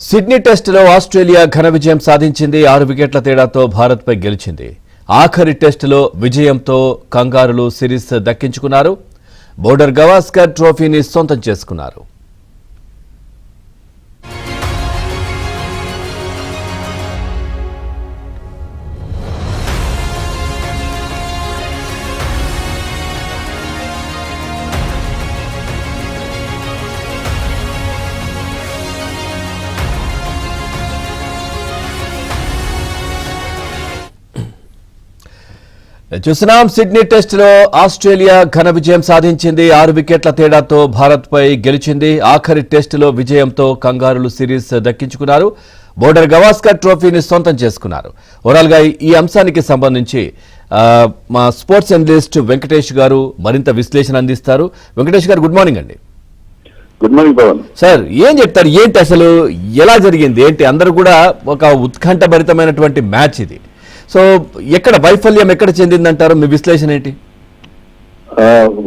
Sydney టెస్టులో Australia ఘన విజయం సాధించింది. 6 వికెట్ల తేడాతో భారత్పై గెలిచింది. ఆఖరి టెస్టులో విజయంతో కంగారులు సిరీస్ దక్కించుకున్నారు. బోర్డర్ గవాస్కర్ ట్రోఫీని సొంతం చేసుకున్నారు. చూస్తున్నాం, సిడ్నీ టెస్టులో ఆస్ట్రేలియా ఘన విజయం సాధించింది. 6 వికెట్ల తేడాతో భారత్పై గెలిచింది. ఆఖరి టెస్టులో విజయంతో కంగారులు సిరీస్ దక్కించుకున్నారు. బోర్డర్ గవాస్కర్ ట్రోఫీని సొంతం చేసుకున్నారు. ఓవరాల్గా ఈ అంశానికి సంబంధించి మా స్పోర్ట్స్ అనలిస్ట్ వెంకటేష్ గారు మరింత విశ్లేషణ అందిస్తారు. వెంకటేష్ గారు, గుడ్ మార్నింగ్ అండి. Good morning Pavan sir. ఏం చెప్తారు, ఏంటి అసలు ఎలా జరిగింది ఏంటి? అందరూ కూడా ఒక ఉత్కంఠభరితమైనటువంటి మ్యాచ్ ఇది. సో ఎక్కడ వైఫల్యం ఎక్కడ చెందిందంటారు? మీ విశ్లేషణ ఏంటి?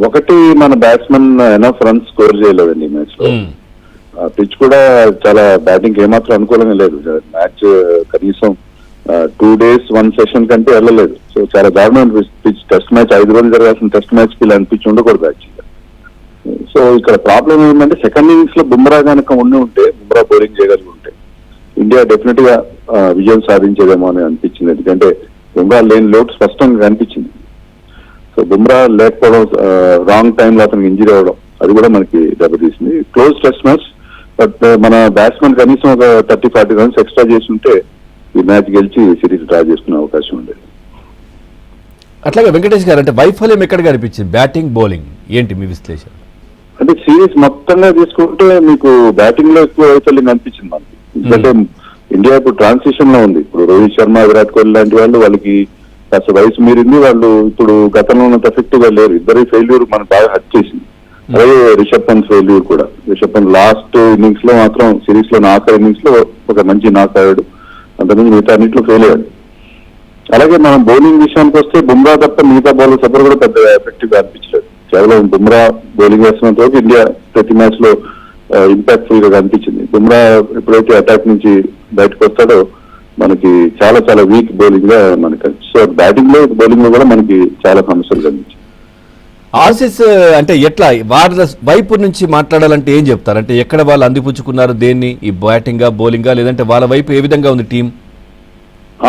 ఒకటి, మన బ్యాట్స్మెన్ ఎనఫ్ రన్స్ స్కోర్ చేయలేదండి ఈ మ్యాచ్ లో. పిచ్ కూడా చాలా బ్యాటింగ్ ఏమాత్రం అనుకూలంగా లేదు. మ్యాచ్ కనీసం 2 days 1 session కంటే వెళ్ళలేదు. సో చాలా దారుణమైన పిచ్. టెస్ట్ మ్యాచ్ 5 రోజులు జరగాల్సిన టెస్ట్ మ్యాచ్ కి ఇలాంటి పిచ్ ఉండకూడదు యాక్చువల్గా. సో ఇక్కడ ప్రాబ్లం ఏంటంటే, సెకండ్ ఇన్నింగ్స్ లో బుమ్రా కనుక ఉంటే, బుమ్రా బౌలింగ్ చేయగలిగి ఉంటే ఇండియా డెఫినెట్ గా విజయం సాధించేదేమో అని అనిపించింది. ఎందుకంటే బుమ్రా లేని లోటు స్పష్టంగా కనిపించింది. సో బుమ్రా లేకపోవడం, రాంగ్ టైంలో అతనికి ఇంజరీ అవ్వడం, అది కూడా మనకి దెబ్బతీసింది. Close test match. బట్ మన బ్యాట్స్మెన్ కనీసం ఒక 30-40 runs ఎక్స్ట్రా చేసి ఉంటే ఈ మ్యాచ్ గెలిచి సిరీస్ డ్రా చేసుకునే అవకాశం ఉండేది. అట్లాగే వెంకటేష్ గారు, అంటే వైఫల్యం ఎక్కడ కనిపించింది? బ్యాటింగ్, బౌలింగ్ ఏంటి మీ విశ్లేషణ? అంటే సిరీస్ మొత్తంగా తీసుకుంటే మీకు బ్యాటింగ్ లో ఎక్కువ వైఫల్యం కనిపించింది మనకి. ఎందుకంటే ఇండియా ఇప్పుడు ట్రాన్సిషన్ లో ఉంది. ఇప్పుడు రోహిత్ శర్మ, విరాట్ కోహ్లీ లాంటి వాళ్ళు, వాళ్ళకి కాస్త వయసు మీరింది. వాళ్ళు ఇప్పుడు గతంలో ఉన్నంత ఎఫెక్టివ్ గా లేరు. ఇద్దరి ఫెయిల్యూర్ మనకు బాగా హర్ట్ చేసింది. అలాగే రిషబ్ పంత్ ఫెయిల్యూర్ కూడా. రిషబ్ పంత్ లాస్ట్ ఇన్నింగ్స్ లో మాత్రం, సిరీస్ లో ఆఖరి ఇన్నింగ్స్ లో ఒక మంచి నాక్ అయ్యాడు. అంతకుముందు మిగతా అన్నింటిలో ఫెయిల్ అయ్యాడు. అలాగే మనం బౌలింగ్ విషయానికి వస్తే, బుమ్రా తప్ప మిగతా బౌలర్స్ ఎవరు కూడా పెద్దగా ఎఫెక్టివ్ గా అనిపించలేదు. కేవలం బుమ్రా బౌలింగ్ వేస్తున్నంత వరకు ఇండియా ప్రతి మ్యాచ్ లో ఇంపాక్ట్ ఫుల్ గా కనిపించింది. బుమ్రా ఎప్పుడైతే అటాక్ నుంచి బయటకు వస్తాడో మనకి చాలా చాలా వీక్ బౌలింగ్ గా మనకి. సో బ్యాటింగ్ లో, బౌలింగ్ లో కూడా మనకి చాలా సమస్యలు కనిపించాయి. ఆసీస్ అంటే ఎట్లా వాళ్ళ వైపు నుంచి మాట్లాడాలంటే ఏం చెప్తారు? అంటే ఎక్కడ వాళ్ళు అందిపుచ్చుకున్నారు దేన్ని? ఈ బ్యాటింగా, బౌలింగా, లేదంటే వాళ్ళ వైపు ఏ విధంగా ఉంది టీం?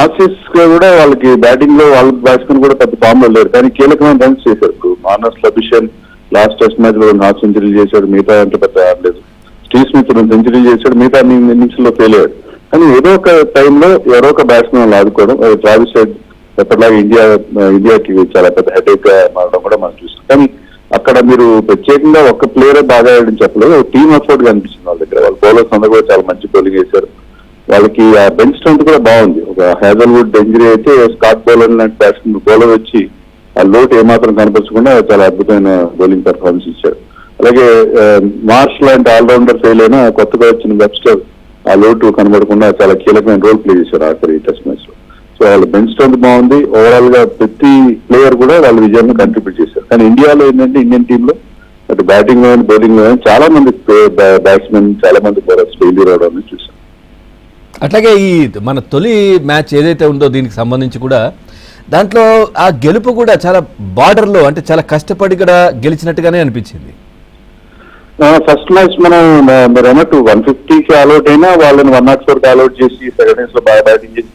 ఆసీస్ కూడా వాళ్ళకి బ్యాటింగ్ లో వాళ్ళ బ్యాట్స్మెన్ కూడా పెద్ద ఫామ్ లో లేరు, కానీ కీలకమైన రన్స్ చేశారు. మానస్ లభిషన్ లాస్ట్ టెస్ట్ మ్యాచ్ లో 4 సెంచరీలు చేశాడు. మిగతా అంటే పెద్ద ఆడలేదు. స్టీవ్ స్మిత్ 2 సెంచరీలు చేశాడు. మిగతా ఇన్నింగ్స్ లో ఫెయిల్ అయ్యాడు. కానీ ఏదో ఒక టైంలో ఎవరో ఒక బ్యాట్స్మెన్ వాళ్ళు ఆడుకోవడం, ట్రావిస్ హెడ్ ఎప్పటిలాగా ఇండియాకి చాలా పెద్ద హెడేక్ గా మారడం కూడా మనం చూస్తాం. కానీ అక్కడ మీరు ప్రత్యేకంగా ఒక్క ప్లేయర్ బాగా ఆడని చెప్పలేదు. టీమ్ ఎఫర్ట్ గా అనిపించింది వాళ్ళ దగ్గర. వాళ్ళ బౌలర్స్ అందరూ కూడా చాలా మంచి బౌలింగ్ వేశారు. వాళ్ళకి ఆ బెంచ్ స్ట్రెంత్ కూడా బాగుంది. ఒక హ్యాజల్వుడ్ ఇంజరీ అయితే స్కాట్ బౌలర్ లాంటి బ్యాట్స్మెన్ బౌలర్ వచ్చి ఆ లోటు ఏమాత్రం కనపరచకుండా చాలా అద్భుతమైన బౌలింగ్ పెర్ఫార్మెన్స్ ఇచ్చారు. అలాగే మార్ష్ లాంటి ఆల్రౌండర్ ఫెయిల్ అయినా కొత్తగా వచ్చిన వెబ్స్టర్ ఆ లోటు కనబడకుండా చాలా కీలకమైన రోల్ ప్లే చేశారు ఆఖరి టెస్ట్ మ్యాచ్ లో. సో వాళ్ళ బెంచ్ స్ట్రెంత్ బాగుంది. ఓవరాల్ గా ప్రతి ప్లేయర్ కూడా వాళ్ళ విజయాన్ని కంట్రిబ్యూట్ చేశారు. కానీ ఇండియాలో ఏంటంటే, ఇండియన్ టీమ్ లో అటు బ్యాటింగ్ లో, బౌలింగ్ లో చాలా మంది బ్యాట్స్మెన్, చాలా మంది బౌలర్స్ ఫెయిల్యూర్ అవడం చూసాం. అట్లాగే ఈ మన తొలి మ్యాచ్ ఏదైతే ఉందో దీనికి సంబంధించి కూడా దాంట్లో ఆ గెలుపు కూడా చాలా బార్డర్లో, అంటే చాలా కష్టపడి కూడా గెలిచినట్టుగానే అనిపించింది. ఫస్ట్ మ్యాచ్ మనం మీరు అన్నట్టు 150కి ఆల్అౌట్ అయినా వాళ్ళని 104కి ఆల్అౌట్ చేసి సెకండ్ ఇన్నింగ్స్ లో బాగా బ్యాటింగ్ చేసి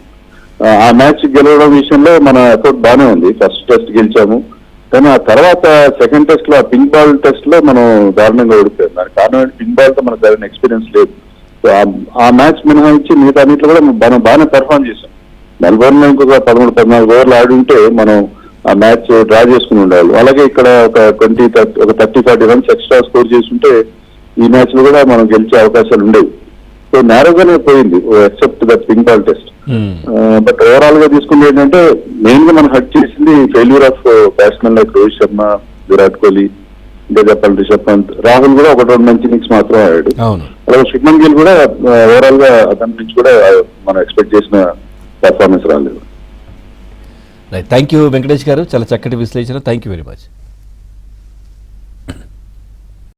ఆ మ్యాచ్ గెలవడం విషయంలో మన ఎఫర్ట్ బాగానే ఉంది. ఫస్ట్ టెస్ట్ గెలిచాము, కానీ ఆ తర్వాత సెకండ్ టెస్ట్ లో, పింక్ బాల్ టెస్ట్ లో మనం దారుణంగా ఓడిపోయాం. దానికి కారణం పింక్ బాల్ తో మనకు సరైన ఎక్స్పీరియన్స్ లేదు. ఆ మ్యాచ్ మినహాయించి మిగతా అన్నింటిలో కూడా మనం బాగానే పెర్ఫార్మ్ చేసాం. మెల్బోర్న్ లో ఇంకొక 13-14 ఓవర్లు ఆడి ఉంటే మనం ఆ మ్యాచ్ డ్రా చేసుకుని ఉండేవాళ్ళు. అలాగే ఇక్కడ ఒక 30-40 runs ఎక్స్ట్రా స్కోర్ చేస్తుంటే ఈ మ్యాచ్ లో కూడా మనం గెలిచే అవకాశాలు ఉండేవి. సో నేరోగానే పోయింది, except that pink ball test. But overall గా తీసుకుంటే ఏంటంటే, మెయిన్ గా మనం హర్ట్ చేసింది failure of batsmen like Rohit Sharma, Virat Kohli, ఇంకా చెప్పాలి రిషబ్ పంత్. రాహుల్ కూడా 1-2 మంచి ఇన్నింగ్స్ మాత్రం ఆడాడు. అలాగే శుభ్మన్ గిల్ కూడా ఓవరాల్ గా అతని నుంచి కూడా మనం ఎక్స్పెక్ట్ చేసిన పెర్ఫార్మెన్స్ రాలేదు. థ్యాంక్ యూ వెంకటేష్ గారు, చాలా చక్కటి విశ్లేషణ. Thank you very much.